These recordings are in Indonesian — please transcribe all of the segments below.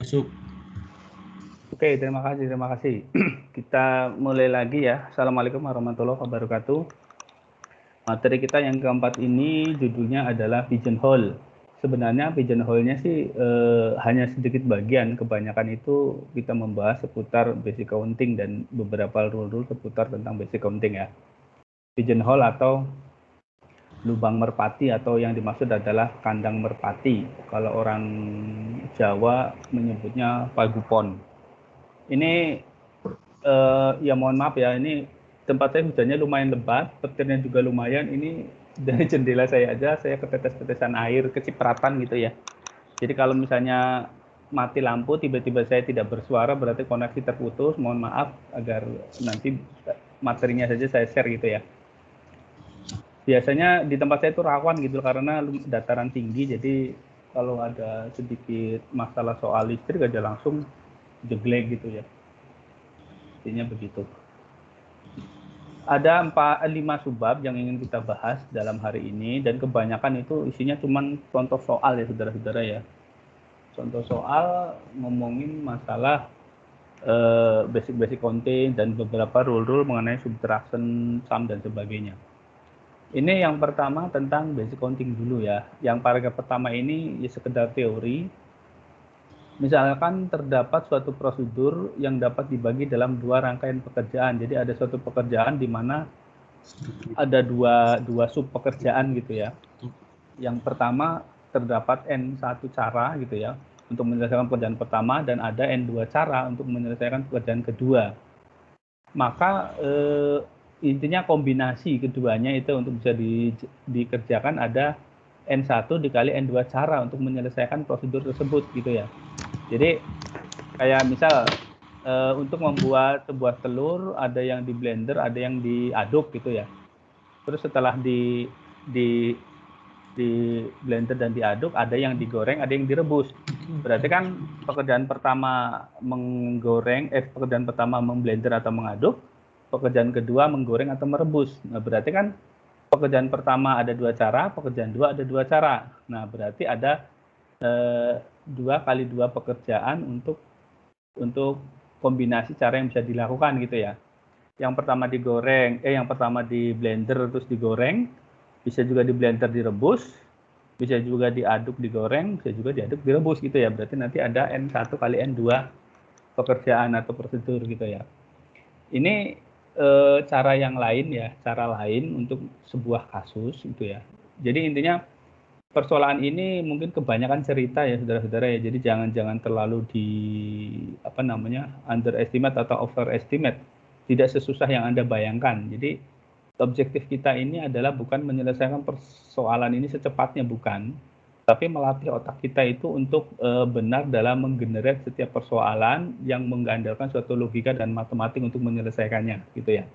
masuk. Oke, terima kasih. Kita mulai lagi ya. Assalamualaikum warahmatullahi wabarakatuh. Materi kita yang keempat ini judulnya adalah pigeonhole. Sebenarnya pigeonhole-nya sih hanya sedikit bagian. Kebanyakan itu kita membahas seputar basic counting dan beberapa rule-rule seputar tentang basic counting ya. Pigeonhole atau lubang merpati atau yang dimaksud adalah kandang merpati. Kalau orang Jawa menyebutnya pagupon. Ini ya mohon maaf ya, ini tempat saya hujannya lumayan lebat, petirnya juga lumayan. Ini dari jendela saya aja, saya ketetes-tetesan air, kecipratan gitu ya. Jadi kalau misalnya mati lampu, tiba-tiba saya tidak bersuara, berarti koneksi terputus. Mohon maaf, agar nanti materinya saja saya share gitu ya. Biasanya di tempat saya itu rawan gitu karena dataran tinggi, jadi kalau ada sedikit masalah soal listrik aja langsung jeglek gitu ya. Intinya begitu. Ada 5 subbab yang ingin kita bahas dalam hari ini, dan kebanyakan itu isinya cuma contoh soal ya saudara-saudara ya. Contoh soal ngomongin masalah basic counting dan beberapa rule-rule mengenai subtraction, sum dan sebagainya. Ini yang pertama tentang basic counting dulu ya. Yang paragraf pertama ini ya sekedar teori. Misalkan terdapat suatu prosedur yang dapat dibagi dalam 2 rangkaian pekerjaan. Jadi ada suatu pekerjaan di mana ada dua sub pekerjaan gitu ya. Yang pertama terdapat N1 cara gitu ya untuk menyelesaikan pekerjaan pertama, dan ada N2 cara untuk menyelesaikan pekerjaan kedua. Maka intinya kombinasi keduanya itu untuk bisa dikerjakan ada N1 dikali N2 cara untuk menyelesaikan prosedur tersebut gitu ya. Jadi kayak misal untuk membuat sebuah telur, ada yang di blender, ada yang diaduk gitu ya. Terus setelah di blender dan diaduk, ada yang digoreng, ada yang direbus. Berarti kan pekerjaan pertama pekerjaan pertama memblender atau mengaduk, pekerjaan kedua menggoreng atau merebus. Nah, berarti kan pekerjaan pertama ada 2 cara, pekerjaan 2 ada 2 cara. Nah, berarti ada 2 kali 2 pekerjaan untuk kombinasi cara yang bisa dilakukan gitu ya. Yang pertama di blender terus digoreng, bisa juga di blender direbus, bisa juga diaduk digoreng, bisa juga diaduk direbus gitu ya. Berarti nanti ada N1 kali N2 pekerjaan atau prosedur gitu ya. Ini cara yang lain ya, cara lain untuk sebuah kasus gitu ya. Jadi intinya persoalan ini mungkin kebanyakan cerita ya saudara-saudara ya. Jadi jangan terlalu underestimate atau overestimate. Tidak sesusah yang Anda bayangkan. Jadi objektif kita ini adalah bukan menyelesaikan persoalan ini secepatnya, bukan, tapi melatih otak kita itu untuk benar dalam menggenerate setiap persoalan yang mengandalkan suatu logika dan matematik untuk menyelesaikannya gitu ya.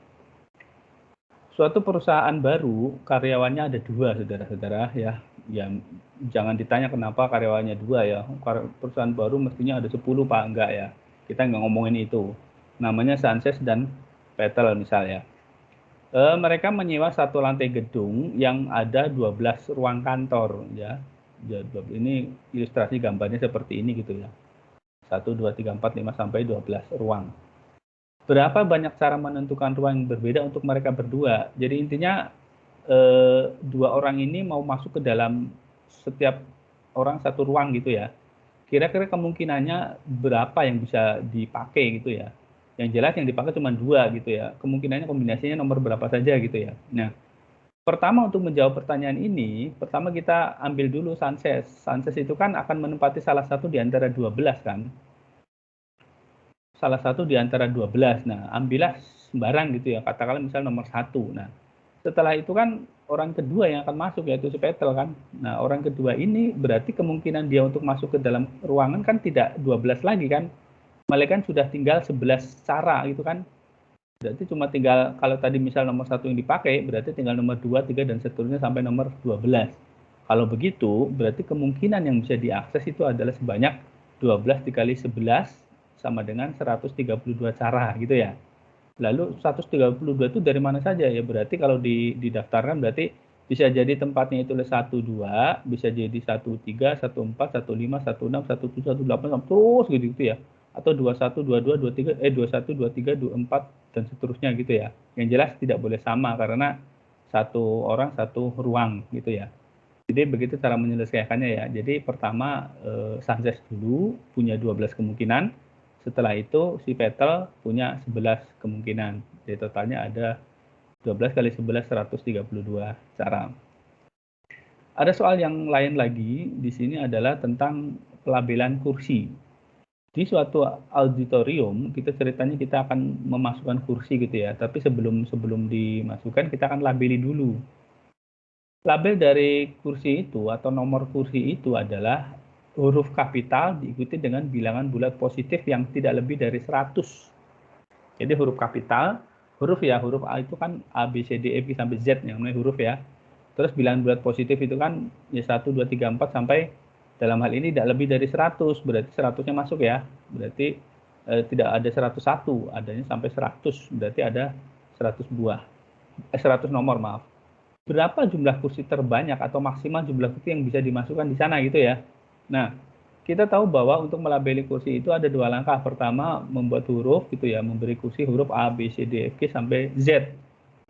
Suatu perusahaan baru karyawannya ada 2 saudara-saudara ya. Jangan ditanya kenapa karyawannya 2 ya. Perusahaan baru mestinya ada 10 Pak, enggak ya. Kita nggak ngomongin itu. Namanya Sanchez dan Vettel misalnya. Mereka menyewa satu lantai gedung yang ada 12 ruang kantor ya. Ini ilustrasi gambarnya seperti ini gitu ya. 1, 2, 3, 4, 5 sampai 12 ruang. Berapa banyak cara menentukan ruang yang berbeda untuk mereka berdua. Jadi intinya 2 orang ini mau masuk ke dalam setiap orang satu ruang gitu ya. Kira-kira kemungkinannya berapa yang bisa dipakai gitu ya. Yang jelas yang dipakai cuma 2 gitu ya. Kemungkinannya kombinasinya nomor berapa saja gitu ya. Nah, pertama untuk menjawab pertanyaan ini, pertama kita ambil dulu Sanchez. Sanchez itu kan akan menempati salah satu di antara 12 kan. Salah satu di antara 12. Nah, ambillah sembarang gitu ya. Katakanlah misal nomor 1. Nah, setelah itu kan orang kedua yang akan masuk yaitu si Vettel kan. Nah, orang kedua ini berarti kemungkinan dia untuk masuk ke dalam ruangan kan tidak 12 lagi kan. Malahan sudah tinggal 11 cara gitu kan. Berarti cuma tinggal, kalau tadi misal nomor 1 yang dipakai, berarti tinggal nomor 2, 3 dan seterusnya sampai nomor 12. Kalau begitu, berarti kemungkinan yang bisa diakses itu adalah sebanyak 12 dikali 11 sama dengan 132 cara gitu ya. Lalu 132 itu dari mana saja ya? Berarti kalau didaftarkan berarti Bisa jadi tempatnya itu 1, 2, bisa jadi 1, 3, 1, 4, 1, 5, 1, 6, 1, 7, 1, 8, terus gitu ya. Atau 21, 22, 23, 21, 23, 24, dan seterusnya gitu ya. Yang jelas tidak boleh sama karena satu orang satu ruang gitu ya. Jadi begitu cara menyelesaikannya ya. Jadi pertama Sanchez dulu punya 12 kemungkinan. Setelah itu si Vettel punya 11 kemungkinan. Jadi totalnya ada 12 kali 11, 132 cara. Ada soal yang lain lagi di sini adalah tentang pelabelan kursi. Di suatu auditorium, kita ceritanya kita akan memasukkan kursi gitu ya. Tapi sebelum dimasukkan, kita akan labeli dulu. Label dari kursi itu atau nomor kursi itu adalah huruf kapital diikuti dengan bilangan bulat positif yang tidak lebih dari 100. Jadi huruf kapital, huruf A itu kan A, B, C, D, E, F, sampai Z yang namanya huruf ya. Terus bilangan bulat positif itu kan ya 1, 2, 3, 4 sampai dalam hal ini tidak lebih dari 100, berarti 100-nya masuk ya. Berarti tidak ada 101, adanya sampai 100, berarti ada 100 buah. 100 nomor, maaf. Berapa jumlah kursi terbanyak atau maksimal jumlah kursi yang bisa dimasukkan di sana gitu ya. Nah, kita tahu bahwa untuk melabeli kursi itu ada 2 langkah. Pertama, membuat huruf gitu ya, memberi kursi huruf A, B, C, D, F, G sampai Z.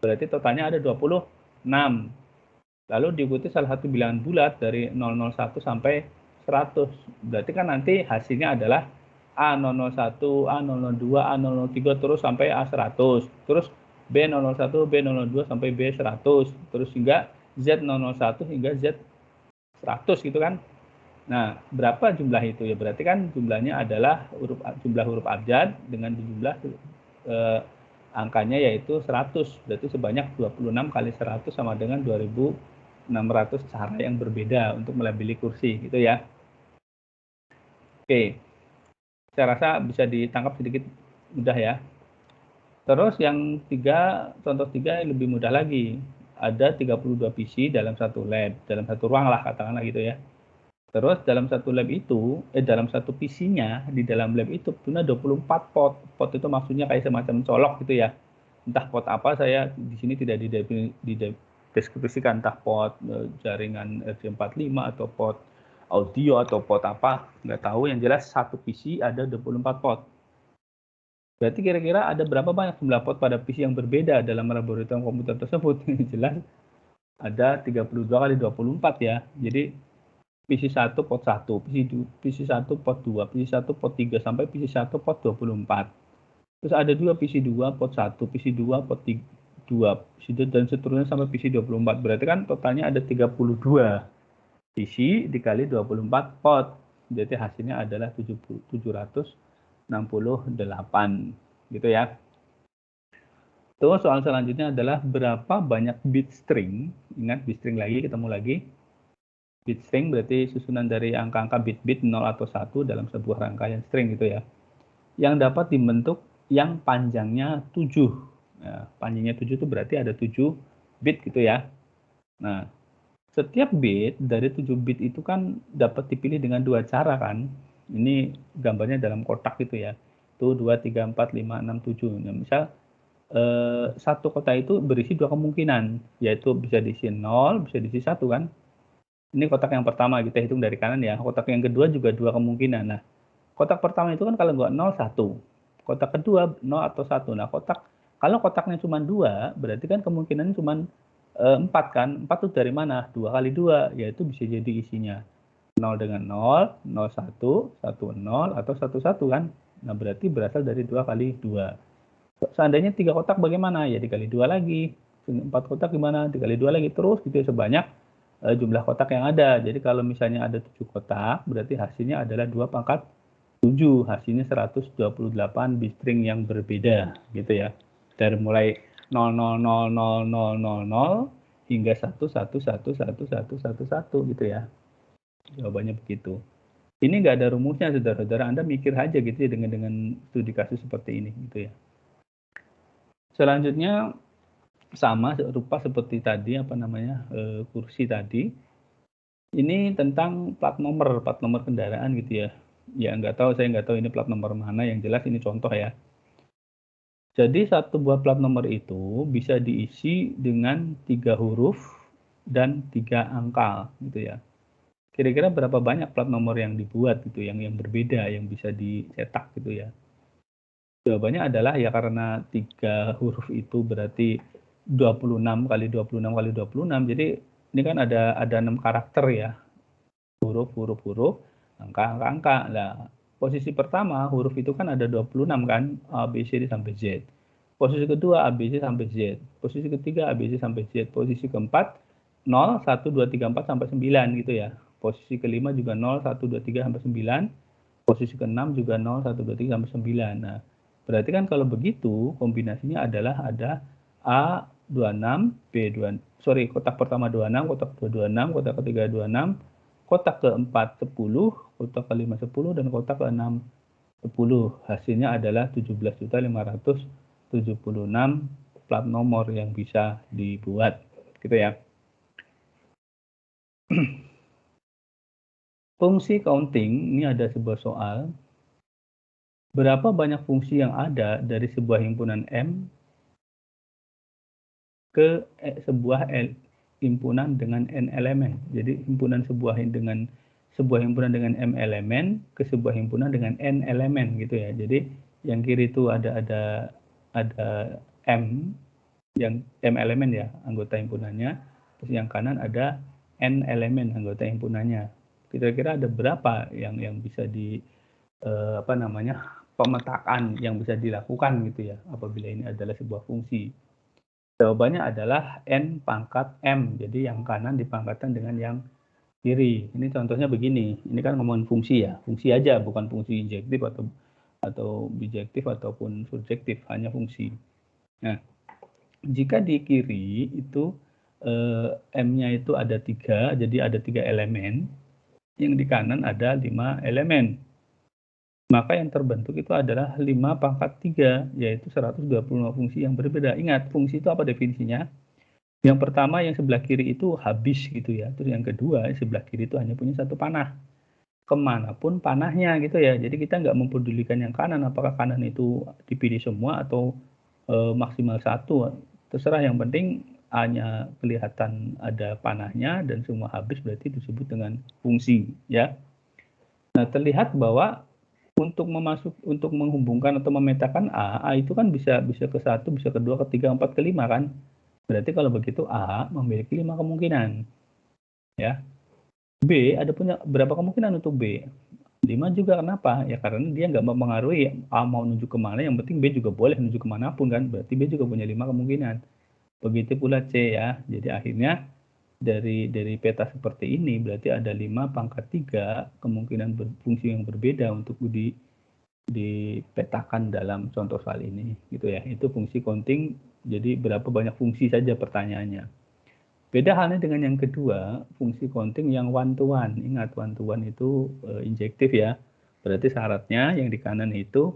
Berarti totalnya ada 26. Lalu diikuti salah satu bilangan bulat dari 001 sampai 100. Berarti kan nanti hasilnya adalah A001, A002, A003 terus sampai A100. Terus B001, B002 sampai B100. Terus hingga Z001 hingga Z100 gitu kan. Nah, berapa jumlah itu ya? Berarti kan jumlahnya adalah jumlah huruf abjad dengan jumlah angkanya yaitu 100. Berarti sebanyak 26 kali 100 sama dengan 2600 cara yang berbeda untuk melabeli kursi gitu ya. Oke. Saya rasa bisa ditangkap sedikit mudah ya. Terus yang contoh 3 lebih mudah lagi. Ada 32 PC dalam satu lab, dalam satu ruang lah katakanlah gitu ya. Terus dalam satu lab itu, dalam satu PC-nya, di dalam lab itu punya 24 pot. Pot itu maksudnya kayak semacam colok gitu ya. Entah pot apa, saya di sini tidak dideskripsikan, entah pot jaringan RJ45 atau pot audio atau pot apa, nggak tahu. Yang jelas satu PC ada 24 pot. Berarti kira-kira ada berapa banyak jumlah pot pada PC yang berbeda dalam laboratorium komputer tersebut? Jelas ada 32 kali 24 ya. Jadi PC 1 pot 1, PC 1 pot 2, PC 1 pot 3, sampai PC 1 pot 24. Terus ada juga PC 2 pot 1, PC 2 pot 2, dan seterusnya sampai PC 24. Berarti kan totalnya ada 32 PC dikali 24 pot. Jadi hasilnya adalah 768 gitu ya. Terus soal selanjutnya adalah berapa banyak bit string. Ingat bit string lagi, ketemu lagi. Bit string berarti susunan dari angka-angka bit-bit 0 atau 1 dalam sebuah rangkaian string gitu ya. Yang dapat dibentuk yang panjangnya 7. Nah, panjangnya 7 itu berarti ada 7 bit gitu ya. Nah, setiap bit dari 7 bit itu kan dapat dipilih dengan 2 cara kan. Ini gambarnya dalam kotak gitu ya. Itu 2, 3, 4, 5, 6, 7. Nah, misal satu kotak itu berisi 2 kemungkinan, yaitu bisa diisi 0, bisa diisi 1 kan. Ini kotak yang pertama, kita hitung dari kanan ya. Kotak yang kedua juga 2 kemungkinan. Nah, kotak pertama itu kan kalau nggak 0, 1. Kotak kedua 0 atau 1. Nah, kalau kotaknya cuma 2, berarti kan kemungkinannya cuma 4 kan. 4 itu dari mana? 2 kali 2, yaitu bisa jadi isinya 0 dengan 0, 0, 1, 1, 0, atau 1, 1 kan. Nah, berarti berasal dari 2 kali 2. Seandainya 3 kotak bagaimana? Ya dikali 2 lagi. 4 kotak gimana? Dikali 2 lagi. Terus gitu ya, sebanyak jumlah kotak yang ada. Jadi kalau misalnya ada 7 kotak, berarti hasilnya adalah 2 pangkat 7. Hasilnya 128 bit string yang berbeda gitu ya. Dari mulai 0000000 hingga 1111111 gitu ya. Jawabannya begitu. Ini nggak ada rumusnya, saudara-saudara. Anda mikir aja gitu ya dengan studi kasus seperti ini gitu ya. Selanjutnya sama rupa seperti tadi kursi tadi. Ini tentang plat nomor kendaraan gitu ya. Ya saya nggak tahu ini plat nomor mana, yang jelas ini contoh ya. Jadi satu buah plat nomor itu bisa diisi dengan 3 huruf dan 3 angka gitu ya. Kira-kira berapa banyak plat nomor yang dibuat gitu yang berbeda yang bisa dicetak gitu ya. Jawabannya adalah ya karena 3 huruf itu berarti 26 kali 26 kali 26. Jadi ini kan ada 6 karakter ya. Huruf, angka. Nah, posisi pertama huruf itu kan ada 26 kan, A, B, C, D sampai Z. Posisi kedua A, B, C sampai Z. Posisi ketiga A, B, C sampai Z. Posisi keempat 0, 1, 2, 3, 4 sampai 9 gitu ya. Posisi kelima juga 0, 1, 2, 3 sampai 9. Posisi keenam juga 0, 1, 2, 3 sampai 9. Nah, berarti kan kalau begitu kombinasinya adalah ada A 26, B 2, sorry, kotak pertama 26, kotak kedua 26, kotak ketiga 26, kotak keempat 10, kotak kelima 10, dan kotak keenam 10. Hasilnya adalah 17.576 plat nomor yang bisa dibuat. Gitu ya. Fungsi counting, ini ada sebuah soal. Berapa banyak fungsi yang ada dari sebuah himpunan M ke sebuah himpunan dengan N elemen. Jadi sebuah himpunan dengan M elemen ke sebuah himpunan dengan N elemen gitu ya. Jadi yang kiri itu ada M, yang M elemen ya anggota himpunannya, terus yang kanan ada N elemen anggota himpunannya. Kira-kira ada berapa yang bisa pemetaan yang bisa dilakukan gitu ya apabila ini adalah sebuah fungsi. Jawabannya adalah N pangkat M. Jadi yang kanan dipangkatkan dengan yang kiri. Ini contohnya begini. Ini kan ngomongin fungsi ya. Fungsi aja, bukan fungsi injektif atau bijektif ataupun surjektif, hanya fungsi. Nah, jika di kiri itu M-nya itu ada 3, jadi ada 3 elemen. Yang di kanan ada 5 elemen. Maka yang terbentuk itu adalah 5 pangkat 3, yaitu 125 fungsi yang berbeda. Ingat, fungsi itu apa definisinya? Yang pertama yang sebelah kiri itu habis gitu ya. Terus yang kedua sebelah kiri itu hanya punya satu panah. Kemanapun panahnya gitu ya. Jadi kita nggak mempedulikan yang kanan. Apakah kanan itu dipilih semua atau maksimal satu. Terserah, yang penting hanya kelihatan ada panahnya dan semua habis berarti disebut dengan fungsi ya. Nah, terlihat bahwa untuk menghubungkan atau memetakan A itu kan bisa ke 1, bisa ke 2, ke 3, 4, ke 5 kan. Berarti kalau begitu A memiliki 5 kemungkinan. Ya. B ada punya berapa kemungkinan untuk B? 5 juga. Kenapa? Ya karena dia nggak mempengaruhi A mau menuju kemana, yang penting B juga boleh menuju kemanapun kan. Berarti B juga punya 5 kemungkinan. Begitu pula C ya. Jadi akhirnya dari peta seperti ini berarti ada 5 pangkat 3 kemungkinan fungsi yang berbeda untuk dipetakan dalam contoh soal ini gitu ya. Itu fungsi counting. Jadi berapa banyak fungsi saja pertanyaannya. Beda halnya dengan yang kedua, fungsi counting yang one to one. Ingat, one to one itu injektif ya. Berarti syaratnya yang di kanan itu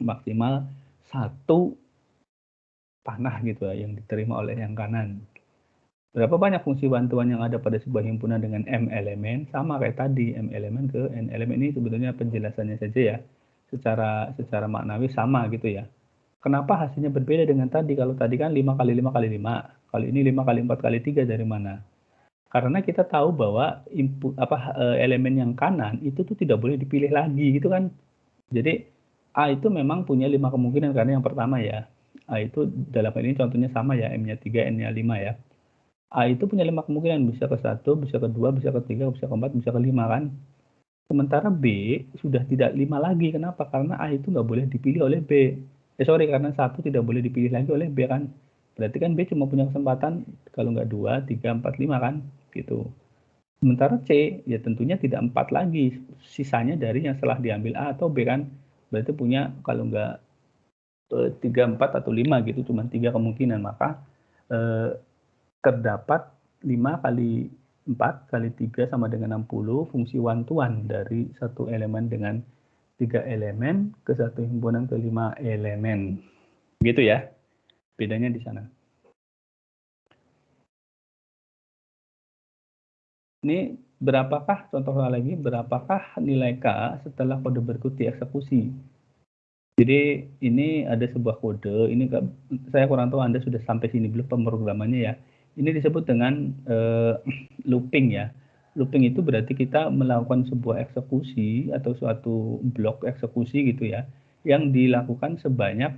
maksimal 1 panah gitu ya yang diterima oleh yang kanan. Berapa banyak fungsi one to one yang ada pada sebuah himpunan dengan M elemen? Sama kayak tadi, M elemen ke N elemen. Ini sebetulnya penjelasannya saja ya. Secara maknawi sama gitu ya. Kenapa hasilnya berbeda dengan tadi? Kalau tadi kan 5 kali 5 kali 5. Kali ini 5 kali 4 kali 3 dari mana? Karena kita tahu bahwa elemen yang kanan itu tuh tidak boleh dipilih lagi gitu kan. Jadi A itu memang punya 5 kemungkinan karena yang pertama ya. A itu dalam hal ini contohnya sama ya, M-nya 3, N-nya 5 ya. A itu punya 5 kemungkinan, bisa ke 1, bisa ke 2, bisa ke 3, bisa ke 4, bisa ke 5 kan. Sementara B sudah tidak 5 lagi. Kenapa? Karena A itu nggak boleh dipilih oleh B. Karena 1 tidak boleh dipilih lagi oleh B kan. Berarti kan B cuma punya kesempatan kalau nggak 2, 3, 4, 5 kan. Gitu. Sementara C, ya tentunya tidak 4 lagi. Sisanya dari yang setelah diambil A atau B kan. Berarti punya kalau nggak 3, 4, atau 5 gitu. Cuma 3 kemungkinan. Maka terdapat 5 kali 4 kali 3 sama dengan 60 fungsi one to one dari satu elemen dengan 3 elemen ke satu himpunan ke 5 elemen. Gitu ya. Bedanya di sana. Ini berapakah, contoh lagi, berapakah nilai K setelah kode berikut dieksekusi? Jadi ini ada sebuah kode, ini saya kurang tahu Anda sudah sampai sini belum pemrogramannya ya. Ini disebut dengan looping ya. Looping itu berarti kita melakukan sebuah eksekusi atau suatu blok eksekusi gitu ya, yang dilakukan sebanyak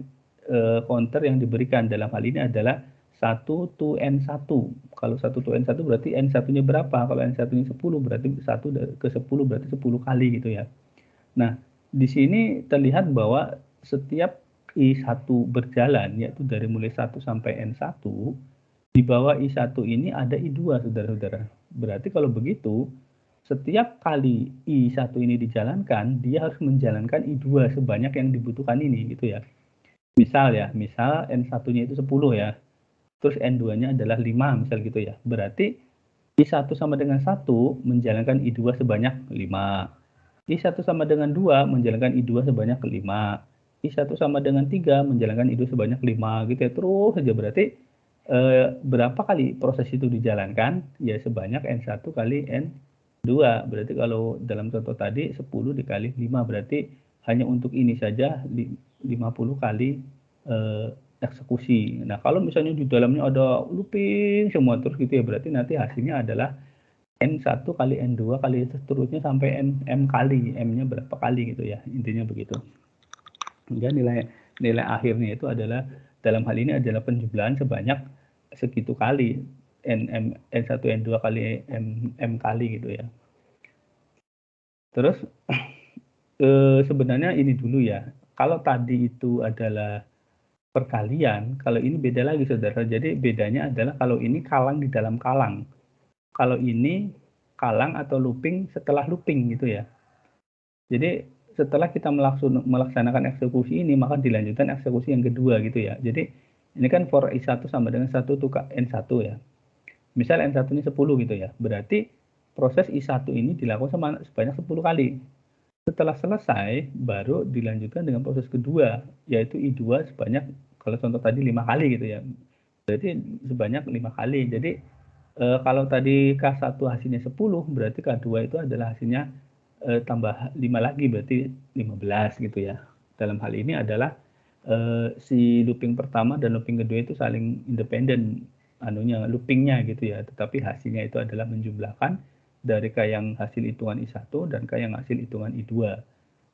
counter yang diberikan. Dalam hal ini adalah 1 to N1. Kalau 1 to N1 berarti N1-nya berapa? Kalau N1-nya 10 berarti 1 ke 10 berarti 10 kali gitu ya. Nah, di sini terlihat bahwa setiap I1 berjalan, yaitu dari mulai 1 sampai N1, di bawah I1 ini ada I2, saudara-saudara. Berarti kalau begitu, setiap kali I1 ini dijalankan, dia harus menjalankan I2 sebanyak yang dibutuhkan ini, gitu ya. Misal ya, misal N1-nya itu 10 ya, terus N2-nya adalah 5, misal gitu ya. Berarti I1 sama dengan 1 menjalankan I2 sebanyak 5. I1 sama dengan 2 menjalankan I2 sebanyak 5. I1 sama dengan 3 menjalankan I2 sebanyak 5 gitu ya. Terus saja berarti berapa kali proses itu dijalankan? Ya sebanyak N1 kali N2. Berarti kalau dalam contoh tadi 10 dikali 5 berarti hanya untuk ini saja 50 kali eksekusi. Nah, kalau misalnya di dalamnya ada looping semua terus gitu ya, berarti nanti hasilnya adalah N1 kali N2 kali seterusnya sampai M kali, M-nya berapa kali gitu ya, intinya begitu. Hingga nilai akhirnya itu adalah, dalam hal ini adalah penjumlahan sebanyak segitu kali, N1, N2 kali M kali gitu ya. Terus sebenarnya ini dulu ya, kalau tadi itu adalah perkalian, kalau ini beda lagi saudara. Jadi bedanya adalah kalau ini kalang di dalam kalang. Kalau ini kalang atau looping setelah looping gitu ya. Jadi setelah kita melaksanakan eksekusi ini, maka dilanjutkan eksekusi yang kedua gitu ya. Jadi ini kan for I1 sama dengan 1 to N1 ya. Misal N1-nya 10 gitu ya. Berarti proses I1 ini dilakukan sebanyak 10 kali. Setelah selesai, baru dilanjutkan dengan proses kedua, yaitu I2 sebanyak, kalau contoh tadi 5 kali gitu ya. Berarti sebanyak 5 kali. Jadi kalau tadi K1 hasilnya 10, berarti K2 itu adalah hasilnya tambah 5 lagi, berarti 15 gitu ya. Dalam hal ini adalah si looping pertama dan looping kedua itu saling independen loopingnya gitu ya, tetapi hasilnya itu adalah menjumlahkan dari K yang hasil hitungan I1 dan K yang hasil hitungan I2.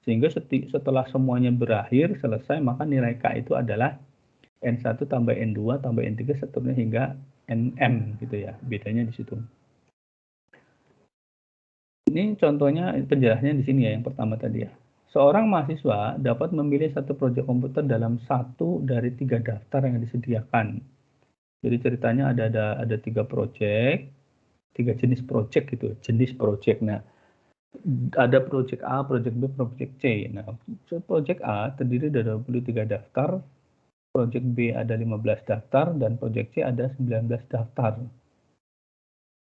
Sehingga setelah semuanya berakhir, selesai, maka nilai K itu adalah N1 tambah N2 tambah N3 seterusnya hingga NM gitu ya. Bedanya di situ. Ini contohnya, penjelasannya di sini ya, yang pertama tadi ya. Seorang mahasiswa dapat memilih satu proyek komputer dalam satu dari 3 daftar yang disediakan. Jadi ceritanya ada 3 proyek, 3 jenis proyek gitu, jenis proyek. Nah, ada proyek A, proyek B, proyek C. Nah, proyek A terdiri dari 23 daftar, proyek B ada 15 daftar, dan proyek C ada 19 daftar.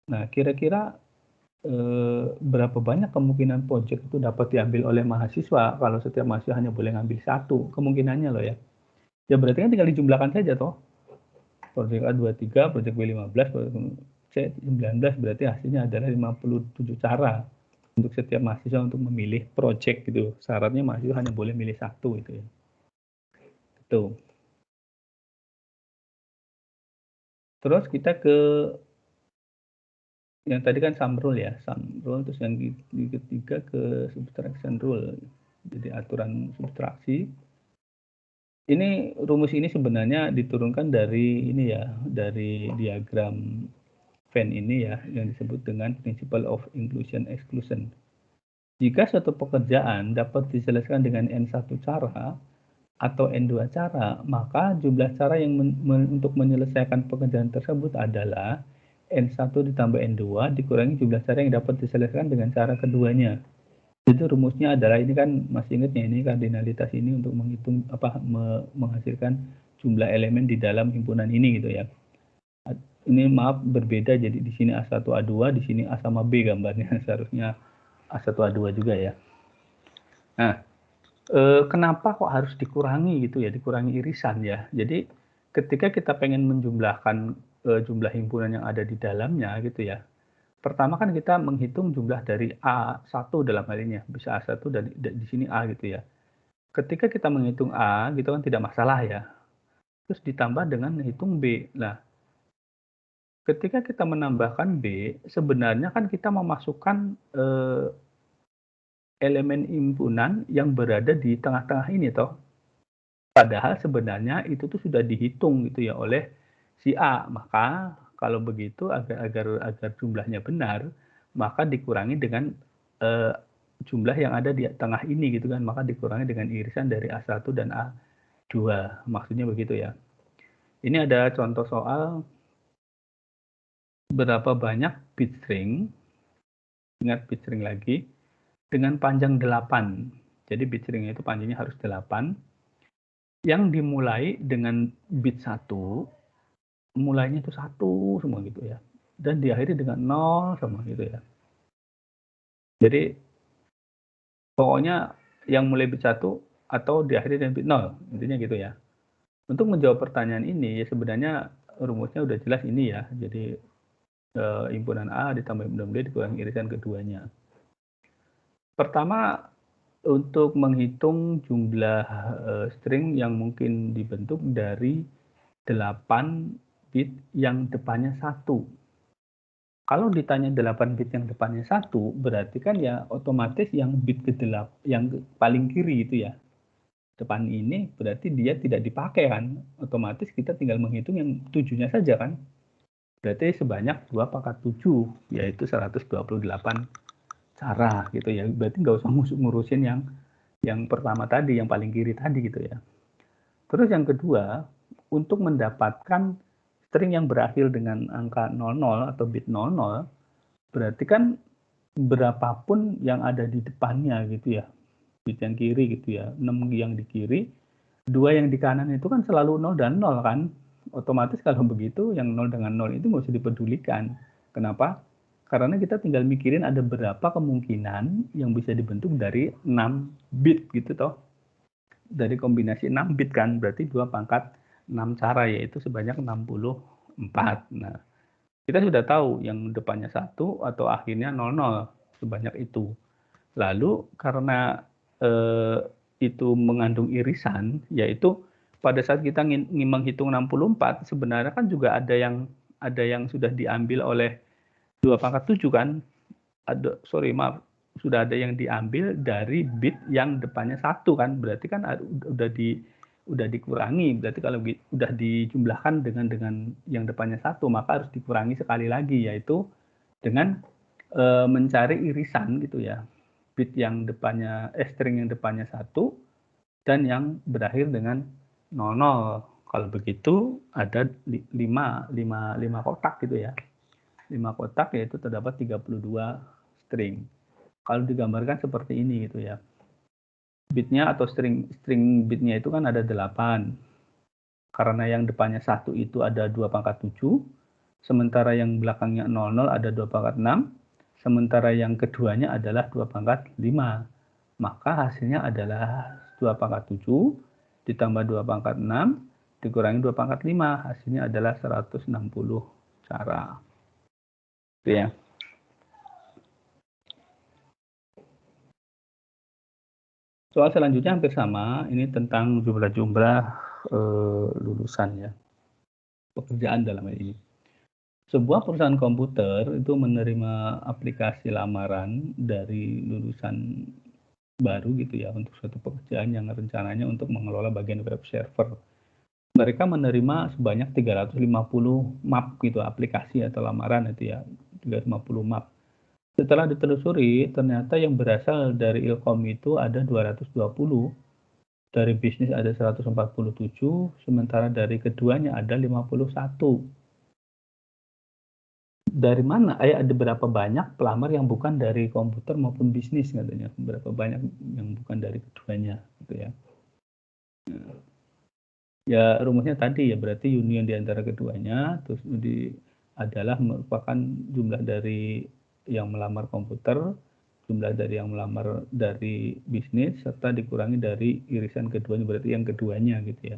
Nah, kira-kira berapa banyak kemungkinan proyek itu dapat diambil oleh mahasiswa kalau setiap mahasiswa hanya boleh ngambil satu, kemungkinannya loh ya. Ya berarti kan tinggal dijumlahkan saja toh. Proyek A 23, proyek B 15, proyek C 19, berarti hasilnya adalah 57 cara untuk setiap mahasiswa untuk memilih proyek gitu. Syaratnya mahasiswa hanya boleh milih satu gitu ya. Itu. Terus kita ke yang tadi kan sum rule ya, sum rule, terus yang ketiga ke subtraction rule. Jadi aturan subtraksi. Ini rumus ini sebenarnya diturunkan dari ini ya, dari diagram Venn ini ya, yang disebut dengan principle of inclusion exclusion. Jika suatu pekerjaan dapat diselesaikan dengan N1 cara atau N2 cara, maka jumlah cara yang untuk menyelesaikan pekerjaan tersebut adalah N1 ditambah N2 dikurangi jumlah cara yang dapat diselesaikan dengan cara keduanya. Itu rumusnya adalah, ini kan masih ingat ya, ini kardinalitas ini untuk menghitung menghasilkan jumlah elemen di dalam himpunan ini gitu ya. Ini maaf berbeda, jadi di sini A1 A2, di sini A sama B gambarnya, seharusnya A1 A2 juga ya. Nah, kenapa kok harus dikurangi gitu ya, dikurangi irisan ya. Jadi ketika kita pengen menjumlahkan jumlah himpunan yang ada di dalamnya gitu ya. Pertama kan kita menghitung jumlah dari A1 dalam hal ini ya, bisa A1 dan di sini A gitu ya. Ketika kita menghitung A gitu kan tidak masalah ya. Terus ditambah dengan menghitung B. Nah, ketika kita menambahkan B, sebenarnya kan kita memasukkan elemen himpunan yang berada di tengah-tengah ini toh. Padahal sebenarnya itu tuh sudah dihitung gitu ya oleh si A. Maka kalau begitu agar jumlahnya benar, maka dikurangi dengan jumlah yang ada di tengah ini gitu kan. Maka dikurangi dengan irisan dari A1 dan A2. Maksudnya begitu ya. Ini ada contoh soal berapa banyak bit string. Ingat bit string lagi. Dengan panjang 8. Jadi bit stringnya itu panjangnya harus 8. Yang dimulai dengan bit 1, mulainya itu 1 semua gitu ya. Dan diakhiri dengan 0 semua gitu ya. Jadi pokoknya yang mulai bit 1 atau diakhiri dengan bit 0, intinya gitu ya. Untuk menjawab pertanyaan ini, ya sebenarnya rumusnya udah jelas ini ya. Jadi himpunan A ditambah himpunan B dikurangi irisan keduanya. Pertama, untuk menghitung jumlah string yang mungkin dibentuk dari 8 bit yang depannya 1. Kalau ditanya 8 bit yang depannya 1, berarti kan ya otomatis yang bit ke-8 yang paling kiri itu ya. Depan ini berarti dia tidak dipakai kan. Otomatis kita tinggal menghitung yang 7-nya saja kan. Berarti sebanyak 2 pangkat 7, yaitu 128 cara gitu ya. Berarti nggak usah ngurusin yang pertama tadi, yang paling kiri tadi gitu ya. Terus yang kedua, untuk mendapatkan string yang berakhir dengan angka 00 atau bit 00, berarti kan berapapun yang ada di depannya gitu ya. Bit yang kiri gitu ya, 6 yang di kiri, 2 yang di kanan itu kan selalu 0 dan 0 kan. Otomatis kalau begitu yang 0 dengan 0 itu nggak usah dipedulikan. Kenapa? Karena kita tinggal mikirin ada berapa kemungkinan yang bisa dibentuk dari 6 bit gitu toh. Dari kombinasi 6 bit kan, berarti 2 pangkat 6 cara, yaitu sebanyak 64. Nah, kita sudah tahu yang depannya 1 atau akhirnya 00, sebanyak itu. Lalu karena itu mengandung irisan, yaitu pada saat kita menghitung 64, sebenarnya kan juga ada yang sudah diambil oleh 2 pangkat 7 kan. Sudah ada yang diambil dari bit yang depannya 1 kan. Berarti kan udah dikurangi. Berarti kalau udah dijumlahkan dengan yang depannya 1, maka harus dikurangi sekali lagi, yaitu dengan mencari irisan gitu ya. Bit yang depannya string yang depannya 1 dan yang berakhir dengan 00. Kalau begitu ada 5 kotak gitu ya. 5 kotak yaitu terdapat 32 string. Kalau digambarkan seperti ini gitu ya. Bitnya atau string bitnya itu kan ada 8. Karena yang depannya 1 itu ada 2 pangkat 7. Sementara yang belakangnya 00 ada 2 pangkat 6. Sementara yang keduanya adalah 2 pangkat 5. Maka hasilnya adalah 2 pangkat 7 ditambah 2 pangkat 6 dikurangi 2 pangkat 5. Hasilnya adalah 160 cara. Itu ya. Soal selanjutnya hampir sama. Ini tentang jumlah-jumlah lulusan ya. Pekerjaan dalam hal ini. Sebuah perusahaan komputer itu menerima aplikasi lamaran dari lulusan baru gitu ya untuk suatu pekerjaan yang rencananya untuk mengelola bagian web server. Mereka menerima sebanyak 350 map gitu, aplikasi atau lamaran itu ya, 350 map. Setelah ditelusuri, ternyata yang berasal dari Ilkom itu ada 220, dari bisnis ada 147, sementara dari keduanya ada 51. Dari mana? Ada berapa banyak pelamar yang bukan dari komputer maupun bisnis katanya. Berapa banyak yang bukan dari keduanya gitu ya. Ya rumusnya tadi ya, berarti union di antara keduanya terus adalah merupakan jumlah dari yang melamar komputer, jumlah dari yang melamar dari bisnis, serta dikurangi dari irisan keduanya, berarti yang keduanya gitu ya.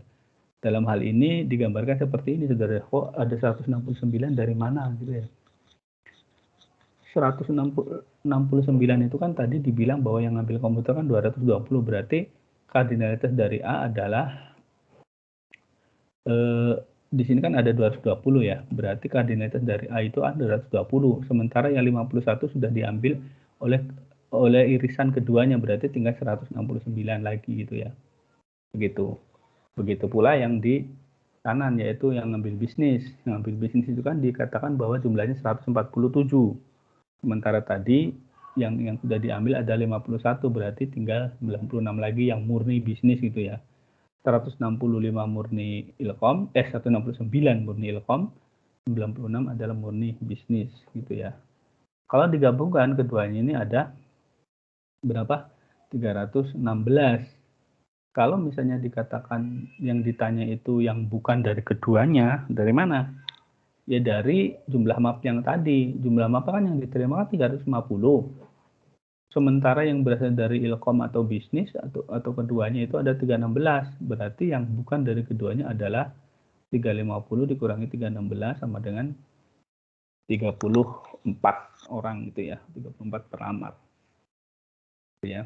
Dalam hal ini digambarkan seperti ini, saudara. Kok ada 169 dari mana gitu ya. 169 itu kan tadi dibilang bahwa yang ngambil komputer kan 220, berarti kardinalitas dari A adalah di sini kan ada 220 ya, berarti koordinator dari A itu ada 220, sementara yang 51 sudah diambil oleh irisan keduanya, berarti tinggal 169 lagi gitu ya. Begitu. Begitu pula yang di kanan, yaitu yang ngambil bisnis. Yang ngambil bisnis itu kan dikatakan bahwa jumlahnya 147. Sementara tadi yang sudah diambil ada 51, berarti tinggal 96 lagi yang murni bisnis gitu ya. 165 murni Ilkom, 169 murni Ilkom, 96 adalah murni bisnis gitu ya. Kalau digabungkan keduanya ini ada berapa? 316. Kalau misalnya dikatakan yang ditanya itu yang bukan dari keduanya, dari mana? Ya dari jumlah map yang tadi. Jumlah map kan yang diterima kan 350. Sementara yang berasal dari Ilkom atau bisnis atau keduanya itu ada 316. Berarti yang bukan dari keduanya adalah 350 dikurangi 316 sama dengan 34 orang gitu ya. 34 pelamar. Gitu ya.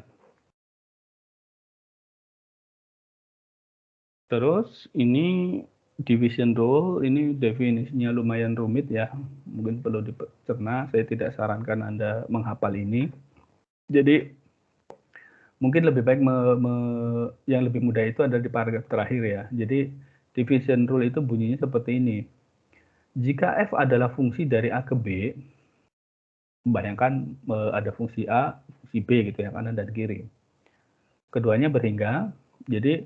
Terus ini division rule, ini definisinya lumayan rumit ya. Mungkin perlu dicerna, saya tidak sarankan Anda menghafal ini. Jadi mungkin lebih baik yang lebih mudah itu ada di paragraf terakhir ya. Jadi division rule itu bunyinya seperti ini. Jika f adalah fungsi dari A ke B, bayangkan ada fungsi A, fungsi B gitu ya, kanan dan kiri. Keduanya berhingga, jadi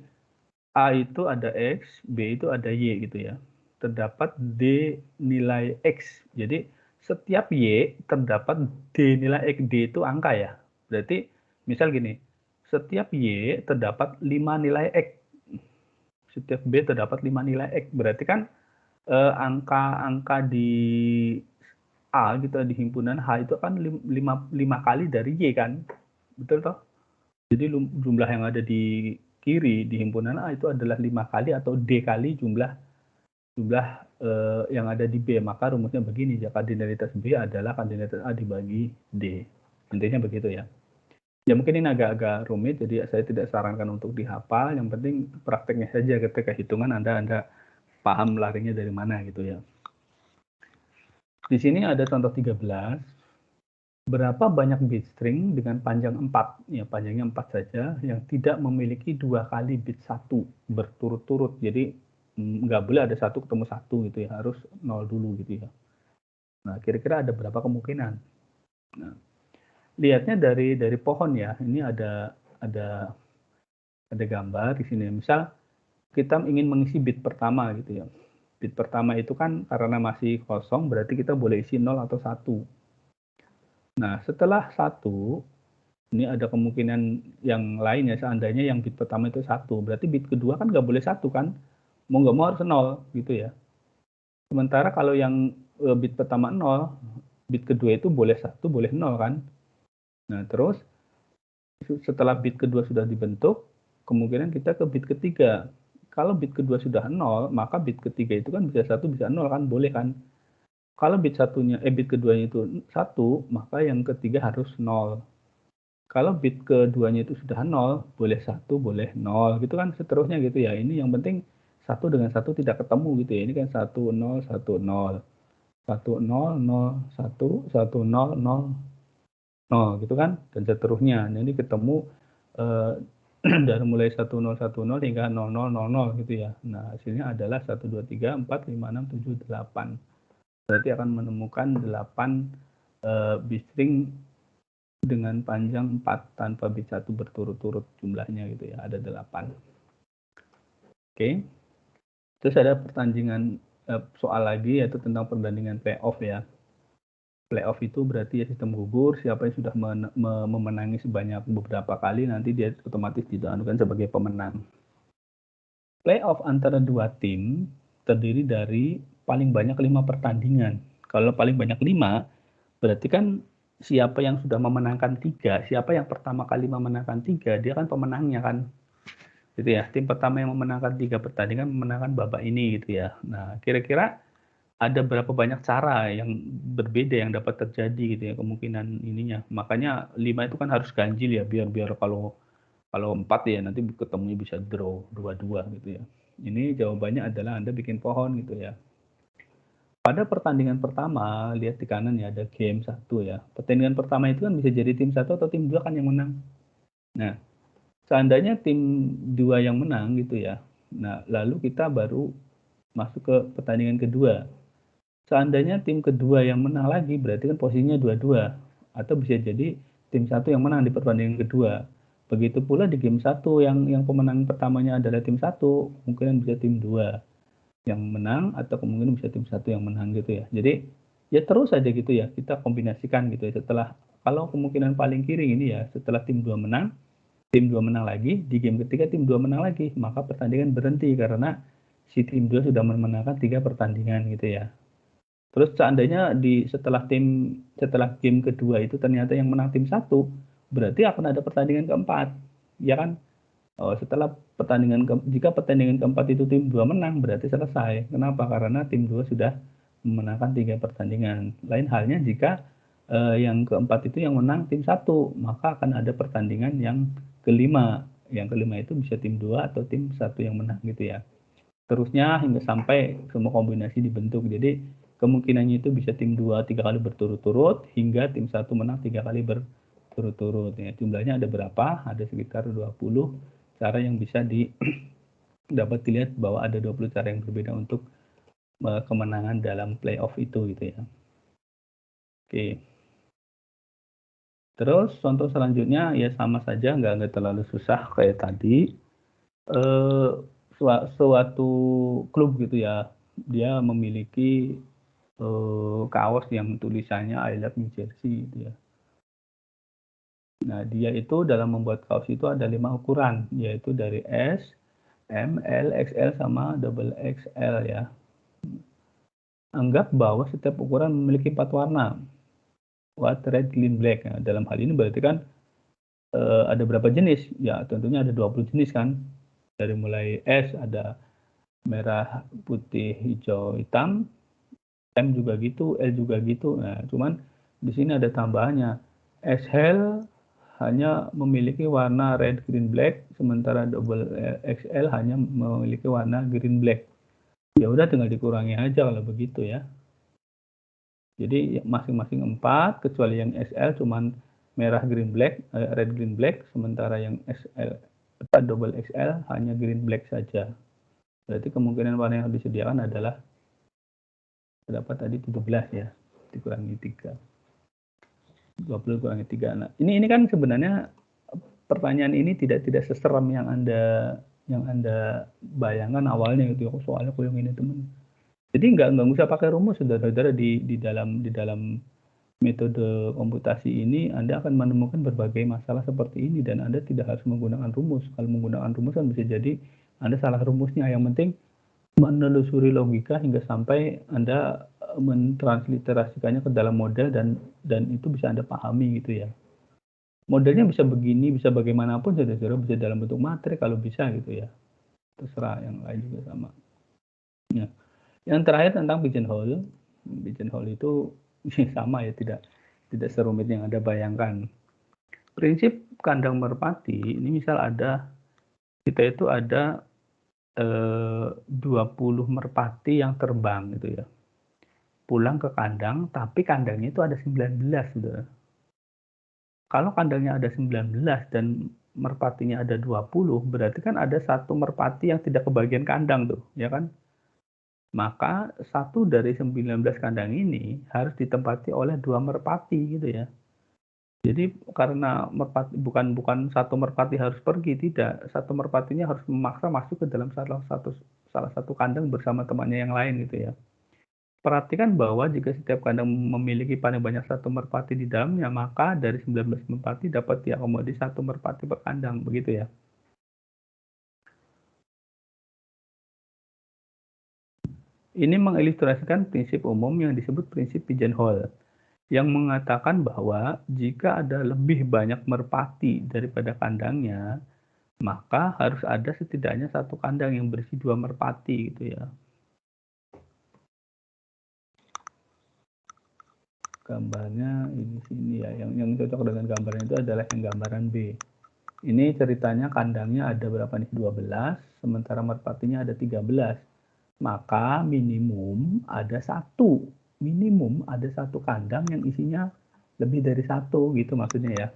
A itu ada X, B itu ada Y gitu ya. Terdapat D nilai X. Jadi setiap Y terdapat D nilai X. D itu angka ya. Berarti misal gini, setiap Y terdapat 5 nilai X. Setiap B terdapat 5 nilai X. Berarti kan angka-angka di A gitu di himpunan H itu kan 5 kali dari Y kan. Betul toh? Jadi jumlah yang ada di kiri di himpunan A itu adalah 5 kali atau D kali jumlah yang ada di B. Maka rumusnya begini, jika kardinalitas B adalah kardinalitas A dibagi D. Intinya begitu ya. Ya mungkin ini agak-agak rumit, jadi saya tidak sarankan untuk dihafal. Yang penting prakteknya saja ketika hitungan Anda paham larinya dari mana gitu ya. Di sini ada contoh 13. Berapa banyak bit string dengan panjang 4, ya panjangnya 4 saja, yang tidak memiliki 2 kali bit 1 berturut-turut. Jadi nggak boleh ada 1 ketemu 1 gitu ya, harus 0 dulu gitu ya. Nah, kira-kira ada berapa kemungkinan? Nah, lihatnya dari pohon ya, ini ada gambar di sini. Misal kita ingin mengisi bit pertama gitu ya. Bit pertama itu kan karena masih kosong, berarti kita boleh isi 0 atau 1. Nah, setelah 1, ini ada kemungkinan yang lain ya, seandainya yang bit pertama itu 1, berarti bit kedua kan nggak boleh 1 kan, mau nggak mau harus 0 gitu ya. Sementara kalau yang bit pertama 0, bit kedua itu boleh 1, boleh 0 kan. Nah terus setelah bit kedua sudah dibentuk, kemungkinan kita ke bit ketiga. Kalau bit kedua sudah 0, maka bit ketiga itu kan bisa 1 bisa 0 kan, boleh kan. Kalau bit keduanya itu 1, maka yang ketiga harus 0. Kalau bit keduanya itu sudah 0, boleh 1, boleh 0, gitu kan seterusnya gitu ya. Ini yang penting 1 dengan 1 tidak ketemu gitu ya. Ini kan 1, 0, 1, 0. 1, 0, 0, 1, 1, 0, 0, 0 gitu kan. Dan seterusnya. Nah, ini ketemu dari mulai 1, 0, 1, 0 hingga 0, 0, 0, 0 gitu ya. Nah, hasilnya adalah 1, 2, 3, 4, 5, 6, 7, 8. Berarti akan menemukan 8 bit string dengan panjang 4 tanpa bit 1 berturut-turut jumlahnya gitu ya, ada 8. Oke. Terus ada pertandingan soal lagi yaitu tentang perbandingan playoff ya. Playoff itu berarti ya sistem gugur, siapa yang sudah memenangi sebanyak beberapa kali nanti dia otomatis dianukan sebagai pemenang. Playoff antara dua tim terdiri dari paling banyak 5 pertandingan. Kalau paling banyak 5, berarti kan siapa yang sudah memenangkan 3, siapa yang pertama kali memenangkan 3, dia kan pemenangnya kan. Gitu ya. Tim pertama yang memenangkan 3 pertandingan memenangkan babak ini gitu ya. Nah, kira-kira ada berapa banyak cara yang berbeda yang dapat terjadi gitu ya kemungkinan ininya. Makanya 5 itu kan harus ganjil ya biar kalau 4 ya nanti ketemunya bisa draw 2-2 gitu ya. Ini jawabannya adalah Anda bikin pohon gitu ya. Pada pertandingan pertama, lihat di kanan ya, ada game 1 ya. Pertandingan pertama itu kan bisa jadi tim 1 atau tim 2 kan yang menang. Nah, seandainya tim 2 yang menang gitu ya. Nah, lalu kita baru masuk ke pertandingan kedua. Seandainya tim kedua yang menang lagi, berarti kan posisinya 2-2. Atau bisa jadi tim 1 yang menang di pertandingan kedua. Begitu pula di game 1 yang pemenang pertamanya adalah tim 1, kemungkinan bisa tim 2 yang menang atau kemungkinan bisa tim 1 yang menang gitu ya. Jadi ya terus saja gitu ya, kita kombinasikan gitu ya. Setelah kalau kemungkinan paling kiri ini ya, setelah tim 2 menang, tim 2 menang lagi, di game ketiga tim 2 menang lagi, maka pertandingan berhenti karena si tim 2 sudah memenangkan 3 pertandingan gitu ya. Terus seandainya setelah game kedua itu ternyata yang menang tim 1, berarti akan ada pertandingan keempat, ya kan? Setelah jika pertandingan keempat itu tim 2 menang, berarti selesai. Kenapa? Karena tim 2 sudah memenangkan 3 pertandingan. Lain halnya jika yang keempat itu yang menang tim 1, maka akan ada pertandingan yang kelima. Yang kelima itu bisa tim 2 atau tim 1 yang menang gitu ya. Terusnya hingga sampai semua kombinasi dibentuk. Jadi kemungkinannya itu bisa tim 2 3 kali berturut-turut hingga tim 1 menang 3 kali berturut-turut ya. Jumlahnya ada berapa? Ada sekitar 20 cara yang bisa dapat dilihat bahwa ada 20 cara yang berbeda untuk kemenangan dalam playoff itu gitu ya. Oke. Terus contoh selanjutnya ya sama saja, nggak terlalu susah kayak tadi. Suatu klub gitu ya, dia memiliki kaos yang tulisannya I Love New Jersey gitu ya. Nah, dia itu dalam membuat kaos itu ada 5 ukuran, yaitu dari S, M, L, XL, sama double XL ya. Anggap bahwa setiap ukuran memiliki 4 warna. White, red, green, black. Nah, dalam hal ini berarti kan ada berapa jenis? Ya, tentunya ada 20 jenis kan. Dari mulai S ada merah, putih, hijau, hitam. M juga gitu, L juga gitu. Nah, cuman di sini ada tambahannya. SL hanya memiliki warna red, green, black, sementara double XL hanya memiliki warna green, black. Ya udah tinggal dikurangi aja kalau begitu ya. Jadi masing-masing 4, kecuali yang SL cuman merah, green, black, red, green, black, sementara yang SL double XL hanya green, black saja. Berarti kemungkinan warna yang disediakan adalah berapa tadi? 17 ya, dikurangi 3. 20 kurangi 3. Nah, ini kan sebenarnya pertanyaan ini tidak seserem yang Anda bayangkan awalnya gitu ya, soalnya kok yang ini teman. Jadi nggak usah pakai rumus, saudara-saudara, di dalam metode komputasi ini Anda akan menemukan berbagai masalah seperti ini dan Anda tidak harus menggunakan rumus. Kalau menggunakan rumus kan bisa jadi Anda salah rumusnya. Yang penting menelusuri logika hingga sampai Anda mentransliterasikannya ke dalam model dan itu bisa Anda pahami gitu ya. Modelnya bisa begini, bisa bagaimanapun, saudara-saudara, bisa dalam bentuk materi kalau bisa gitu ya. Terserah, yang lain juga sama. Nah, yang terakhir tentang pigeonhole. Pigeonhole itu sama ya, tidak serumit yang Anda bayangkan. Prinsip kandang merpati ini misal kita itu ada 20 merpati yang terbang gitu ya. Pulang ke kandang, tapi kandangnya itu ada 19, saudara. Kalau kandangnya ada 19 dan merpatinya ada 20, berarti kan ada satu merpati yang tidak kebagian kandang tuh, ya kan? Maka satu dari 19 kandang ini harus ditempati oleh 2 merpati gitu ya. Jadi karena bukan satu merpati harus pergi, tidak. Satu merpatinya harus memaksa masuk ke dalam salah satu kandang bersama temannya yang lain gitu ya. Perhatikan bahwa jika setiap kandang memiliki paling banyak satu merpati di dalamnya, maka dari 19 merpati dapat diakomodir satu merpati per kandang, begitu ya. Ini mengilustrasikan prinsip umum yang disebut prinsip pigeonhole, yang mengatakan bahwa jika ada lebih banyak merpati daripada kandangnya, maka harus ada setidaknya satu kandang yang berisi 2 merpati gitu ya. Gambarnya ini sini ya, yang cocok dengan gambarnya itu adalah yang gambaran B. Ini ceritanya kandangnya ada berapa nih? 12, sementara merpatinya ada 13. Maka minimum ada satu. Minimum ada satu kandang yang isinya lebih dari satu gitu maksudnya ya.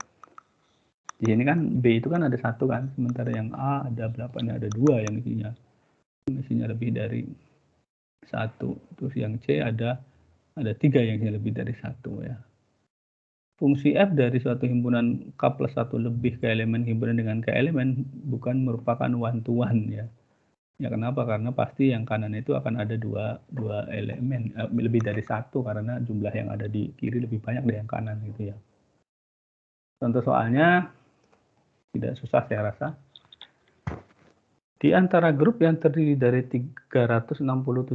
Di sini kan B itu kan ada satu kan, sementara yang A ada berapa nih? Ada dua yang isinya lebih dari satu. Terus yang C ada tiga yang isinya lebih dari satu ya. Fungsi F dari suatu himpunan K plus satu lebih ke elemen himpunan dengan ke elemen bukan merupakan one to one ya. Ya kenapa? Karena pasti yang kanan itu akan ada dua elemen, lebih dari satu karena jumlah yang ada di kiri lebih banyak dari yang kanan gitu ya. Contoh soalnya tidak susah saya rasa. Di antara grup yang terdiri dari 367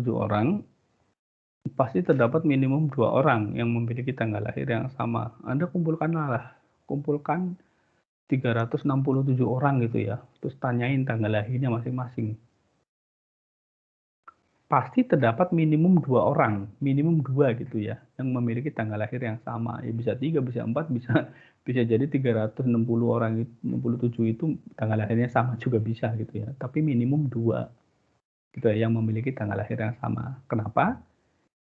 orang, pasti terdapat minimum 2 orang yang memiliki tanggal lahir yang sama. Anda kumpulkan 367 orang gitu ya, terus tanyain tanggal lahirnya masing-masing. Pasti terdapat minimum 2 orang, minimum 2 gitu ya, yang memiliki tanggal lahir yang sama. Ya bisa 3, bisa 4, bisa jadi 360 orang, 67 itu tanggal lahirnya sama juga bisa gitu ya. Tapi minimum 2 gitu ya, yang memiliki tanggal lahir yang sama. Kenapa?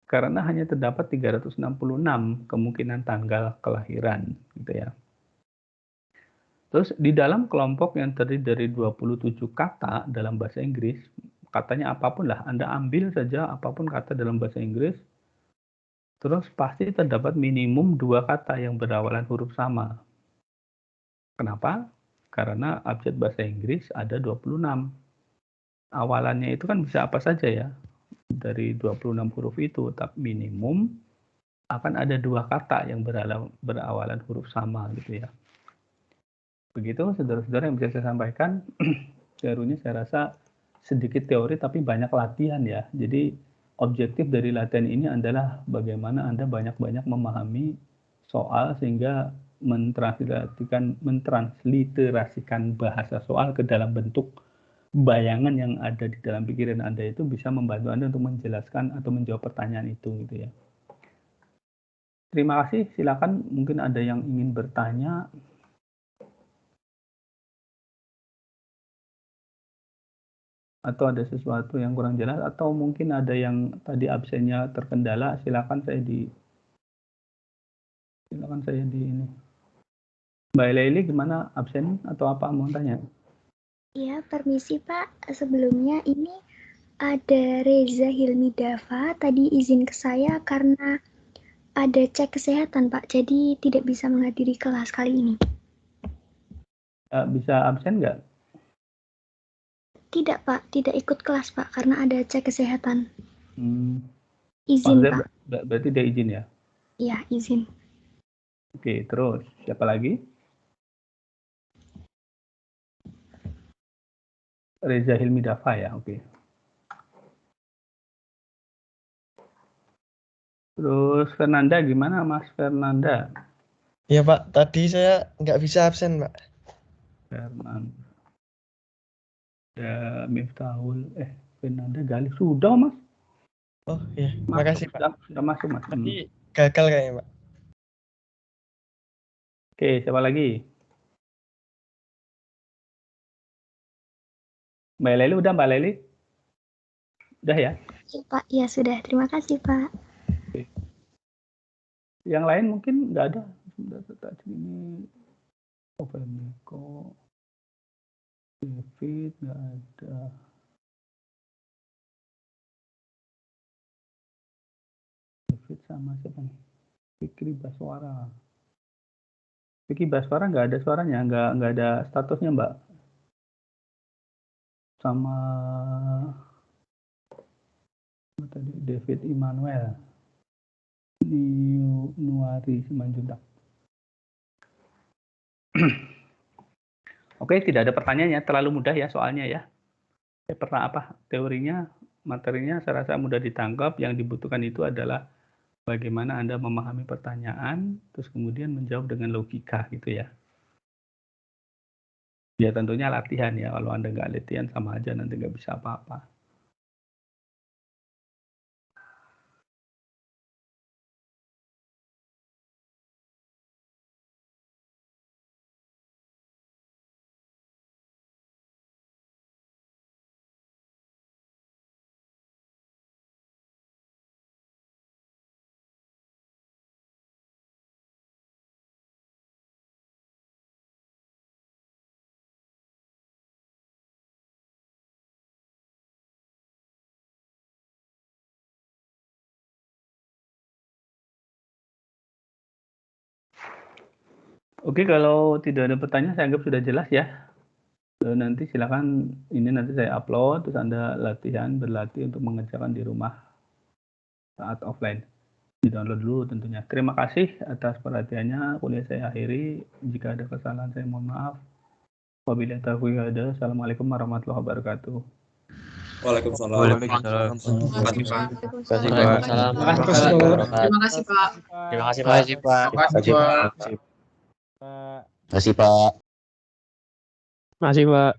Karena hanya terdapat 366 kemungkinan tanggal kelahiran gitu ya. Terus di dalam kelompok yang terdiri dari 27 kata dalam bahasa Inggris, katanya apapun lah, Anda ambil saja apapun kata dalam bahasa Inggris, terus pasti terdapat minimum 2 kata yang berawalan huruf sama. Kenapa? Karena abjad bahasa Inggris ada 26. Awalannya itu kan bisa apa saja ya, dari 26 huruf itu, tapi minimum akan ada 2 kata yang berawalan huruf sama gitu ya. Begitu saudara-saudara yang bisa saya sampaikan. Teorinya saya rasa sedikit teori tapi banyak latihan ya. Jadi objektif dari latihan ini adalah bagaimana Anda banyak-banyak memahami soal sehingga mentransliterasikan bahasa soal ke dalam bentuk bayangan yang ada di dalam pikiran Anda itu bisa membantu Anda untuk menjelaskan atau menjawab pertanyaan itu gitu ya. Terima kasih, silakan mungkin ada yang ingin bertanya. Atau ada sesuatu yang kurang jelas atau mungkin ada yang tadi absennya terkendala, silakan saya di ini. Mbak Leili gimana, absen atau apa mau tanya? Iya, permisi Pak. Sebelumnya ini ada Reza Hilmi Dava tadi izin ke saya karena ada cek kesehatan Pak, jadi tidak bisa menghadiri kelas kali ini. Bisa absen nggak? Tidak Pak, tidak ikut kelas Pak karena ada cek kesehatan. Izin Maksudnya Pak. berarti dia izin ya? Iya, izin. Oke, terus siapa lagi? Reza Hilmi Dava ya, oke. Terus Fernanda gimana Mas Fernanda? Iya Pak, tadi saya nggak bisa absen Pak. Fernanda Miftahul, Fernanda Galih sudah Mas. Oh iya, Masuk, makasih Pak. sudah masuk Mas. Tadi gagal kayaknya Pak. Oke, siapa lagi? Mbak Leli udah, Mbak Leli? Udah ya? Ya Pak, ya sudah. Terima kasih Pak. Oke. Yang lain mungkin nggak ada. Sudah tadi ini Niko, David nggak ada. David sama siapa nih? Fikri Baswara. Fikri Baswara nggak ada suaranya, nggak ada statusnya Mbak. Sama tadi David Immanuel. Nuari Simanjuntak. Oke, tidak ada pertanyaannya, terlalu mudah ya soalnya ya. Pernah apa? Teorinya, materinya saya rasa mudah ditangkap. Yang dibutuhkan itu adalah bagaimana Anda memahami pertanyaan, terus kemudian menjawab dengan logika gitu ya. Ya tentunya latihan ya, kalau Anda nggak latihan sama aja nanti nggak bisa apa-apa. Oke, kalau tidak ada pertanyaan saya anggap sudah jelas ya. Nanti silakan ini nanti saya upload terus Anda berlatih untuk mengerjakan di rumah saat offline. Di-download dulu tentunya. Terima kasih atas perhatiannya. Kuliah saya akhiri. Jika ada kesalahan saya mohon maaf. Wabillahi taufiq wal hidayah. Assalamualaikum warahmatullahi wabarakatuh. Waalaikumsalam. Waalaikumsalam. Terima kasih, Pak. Waalaikumsalam. Terima kasih, Pak. Terima kasih, Pak. Terima kasih, Pak. Terima kasih, Pak. Terima kasih, Pak. Makasih, Pak.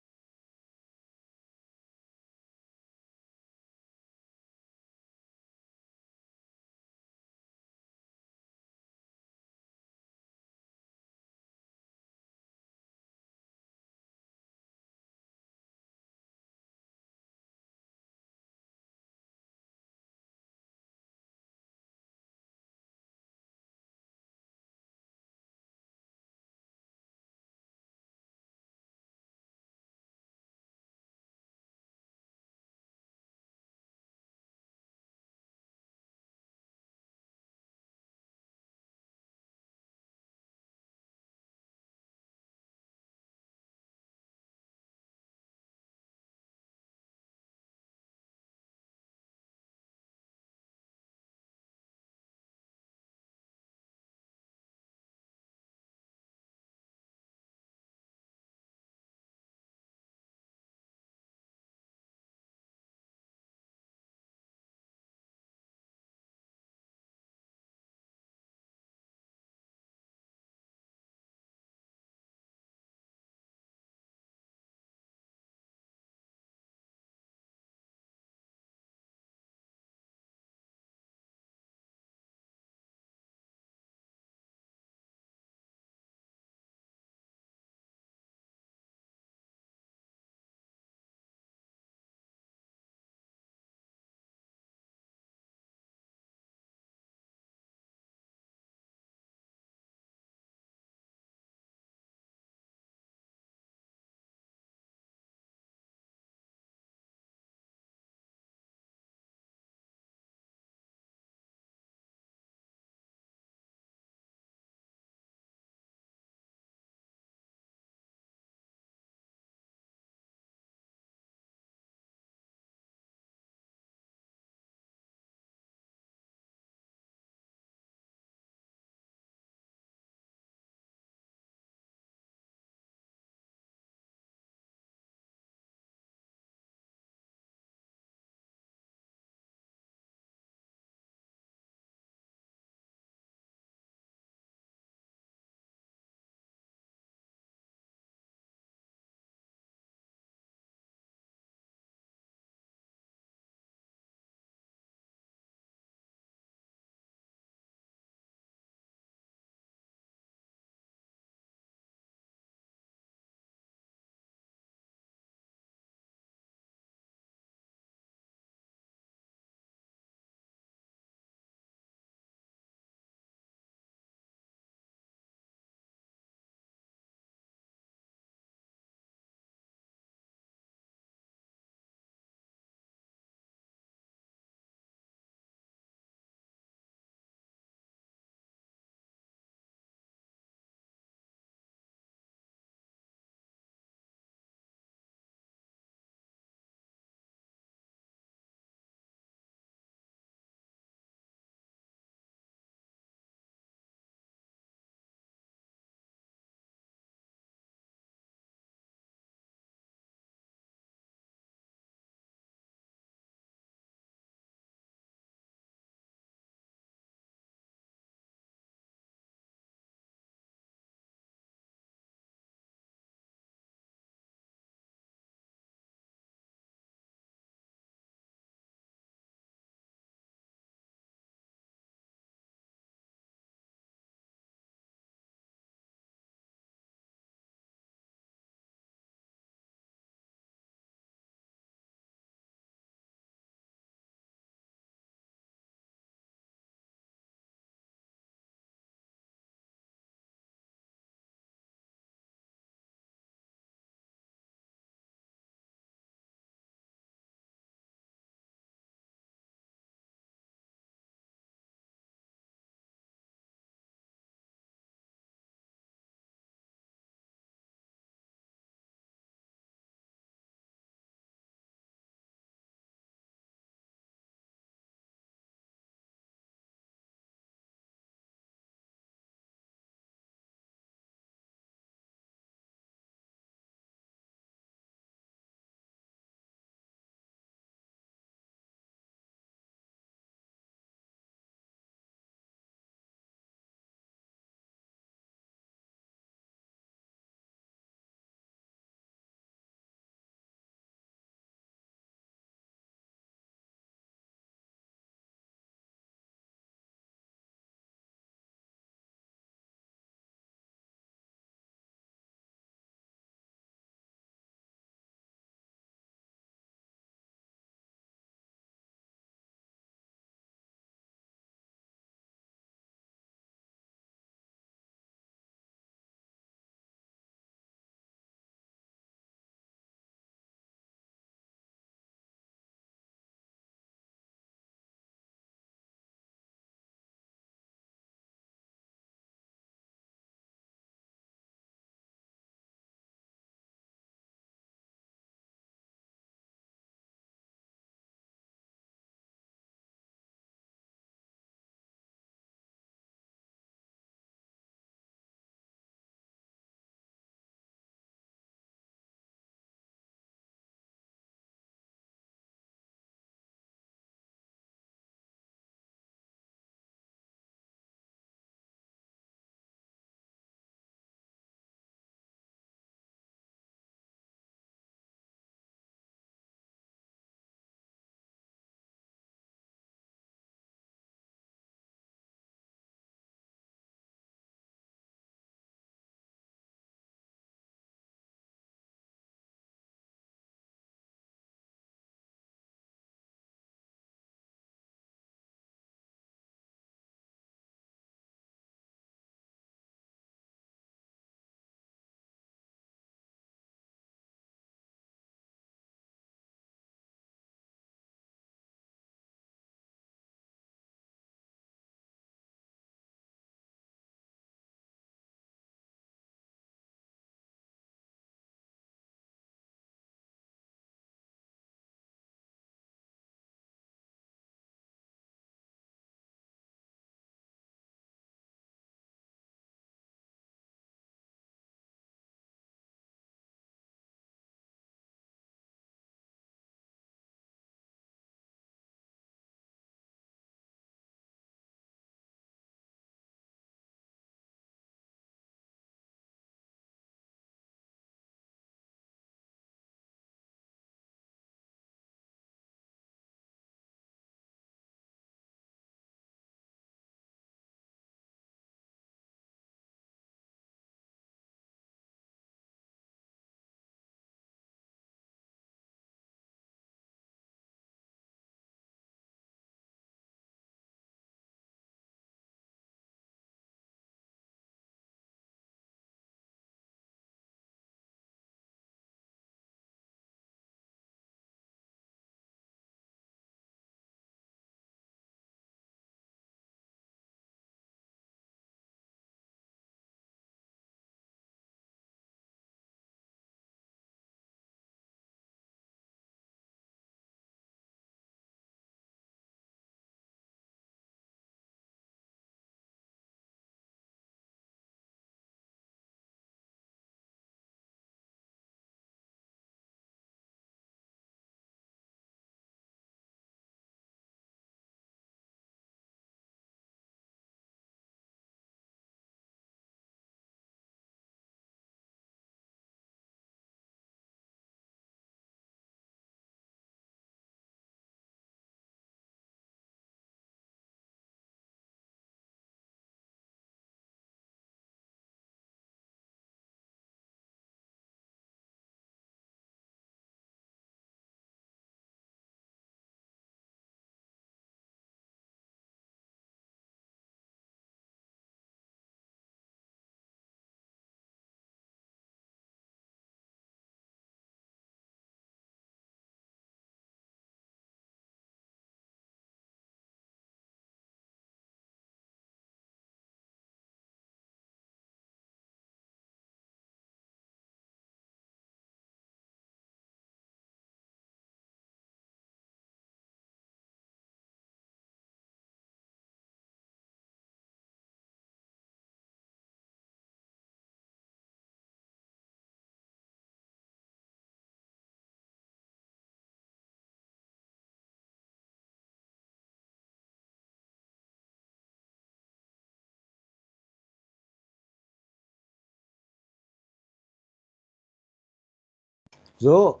Zo.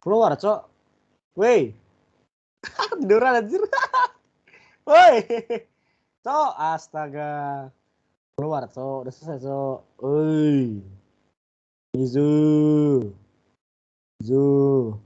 Keluar, Cok. Woi. Tiduran anjir. Woi. Cok, astaga. Keluar, Cok. Udah selesai, Cok. Woi. Zo.